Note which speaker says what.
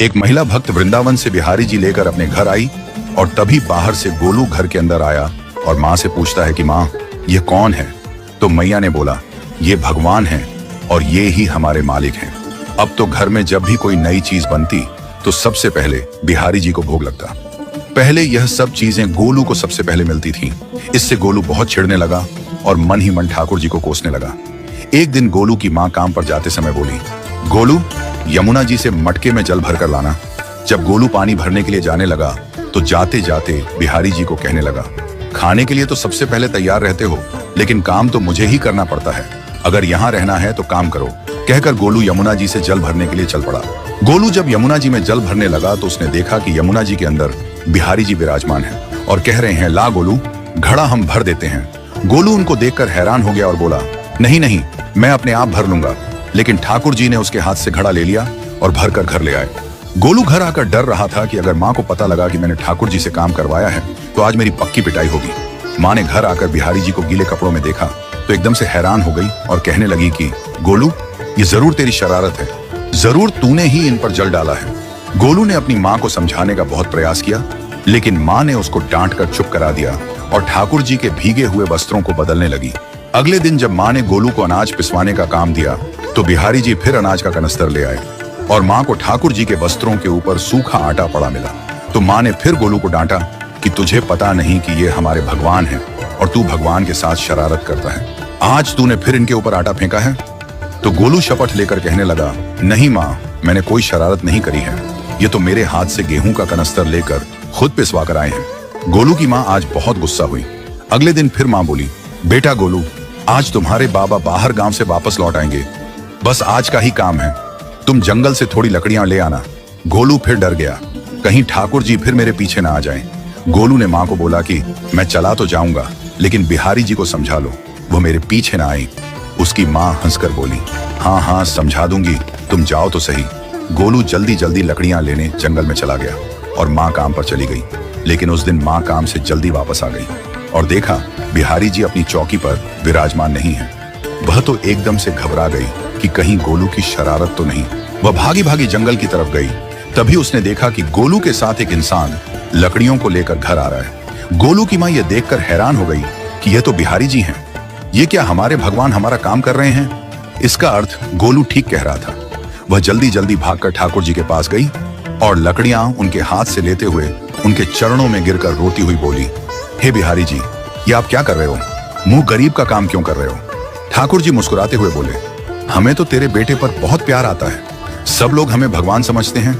Speaker 1: एक महिला भक्त वृंदावन से बिहारी जी लेकर अपने घर आई और तभी बाहर से गोलू घर के अंदर आया और माँ से पूछता है कि माँ, ये कौन है? तो मैया ने बोला, ये भगवान हैं और ये ही हमारे मालिक हैं। अब तो घर में जब भी कोई नई चीज बनती तो सबसे पहले बिहारी जी को भोग लगता। पहले यह सब चीजें गोलू को सबसे पहले मिलती थीं। इससे गोलू बहुत चिढ़ने लगा और मन ही मन ठाकुर जी को कोसने लगा। एक दिन गोलू की माँ काम पर जाते समय बोली, गोलू, यमुना जी से मटके में जल भरकर लाना। जब गोलू पानी भरने के लिए जाने लगा तो जाते जाते बिहारी जी को कहने लगा, खाने के लिए तो सबसे पहले तैयार रहते हो, लेकिन काम तो मुझे ही करना पड़ता है। अगर यहाँ रहना है तो काम करो। कहकर गोलू यमुना जी से जल भरने के लिए चल पड़ा। गोलू जब यमुना जी में जल भरने लगा तो उसने देखा कि यमुना जी के अंदर बिहारी जी विराजमान हैं और कह रहे हैं, ला गोलू, घड़ा हम भर देते हैं। गोलू उनको देखकर हैरान हो गया और बोला, नहीं नहीं, मैं अपने आप भर लूंगा। लेकिन ठाकुर जी ने उसके हाथ से घड़ा ले लिया और भर कर घर ले आए। गोलू घर आकर डर रहा था कि अगर माँ को पता लगा कि मैंने ठाकुर जी से काम करवाया है तो आज मेरी पक्की पिटाई होगी। माँ ने घर आकर बिहारी जी को गीले कपड़ों में देखा तो एकदम से हैरान हो गई और कहने लगी कि गोलू, ये जरूर तेरी शरारत है, जरूर तूने ही इन पर जल डाला है। गोलू ने अपनी माँ को समझाने का बहुत प्रयास किया, लेकिन माँ ने उसको डांट कर चुप करा दिया और ठाकुर जी के भीगे हुए वस्त्रों को बदलने लगी। अगले दिन जब माँ ने गोलू को अनाज पिसवाने का काम दिया तो बिहारी जी फिर अनाज का कनस्तर ले आए और माँ को ठाकुर जी के वस्त्रों के ऊपर सूखा आटा पड़ा मिला। तो माँ ने फिर गोलू को डांटा कि तुझे पता नहीं कि ये हमारे भगवान हैं और तू भगवान के साथ शरारत करता है। आज तूने फिर इनके ऊपर आटा फेंका है। तो गोलू शपथ लेकर कहने लगा, नहीं माँ, मैंने कोई शरारत नहीं करी है। ये तो मेरे हाथ से गेहूं का कनस्तर लेकर खुद पिसवा कर आए हैं। गोलू की माँ आज बहुत गुस्सा हुई। अगले दिन फिर माँ बोली, बेटा गोलू, आज तुम्हारे बाबा बाहर गांव से वापस लौट आएंगे। बस आज का ही काम है, तुम जंगल से थोड़ी लकड़ियां ले आना। गोलू फिर डर गया, कहीं ठाकुर जी फिर मेरे पीछे ना आ जाएं। गोलू ने माँ को बोला कि मैं चला तो जाऊंगा, लेकिन बिहारी जी को समझा लो, वो मेरे पीछे ना आई। उसकी माँ हंसकर बोली, हाँ हाँ समझा दूंगी, तुम जाओ तो सही। गोलू जल्दी जल्दी लकड़ियां लेने जंगल में चला गया और माँ काम पर चली गई। लेकिन उस दिन माँ काम से जल्दी वापस आ गई और देखा बिहारी जी अपनी चौकी पर विराजमान नहीं है। वह तो एकदम से घबरा गई कि कहीं गोलू की शरारत तो नहीं। वह भागी भागी जंगल की तरफ गई। तभी उसने देखा कि गोलू के साथ एक इंसान लकड़ियों को लेकर घर आ रहा है। गोलू की माँ यह देखकर हैरान हो गई कि यह तो बिहारी जी हैं। ये क्या हमारे भगवान हमारा काम कर रहे हैं? इसका अर्थ गोलू ठीक कह रहा था। वह जल्दी जल्दी भागकर ठाकुर जी के पास गई और लकड़ियां उनके हाथ से लेते हुए उनके चरणों में गिरकर रोती हुई बोली, हे बिहारी जी, ये आप क्या कर रहे हो? मुंह गरीब का काम क्यों कर रहे हो? ठाकुर जी मुस्कुराते हुए बोले, हमें तो तेरे बेटे पर बहुत प्यार आता है। सब लोग हमें भगवान समझते हैं,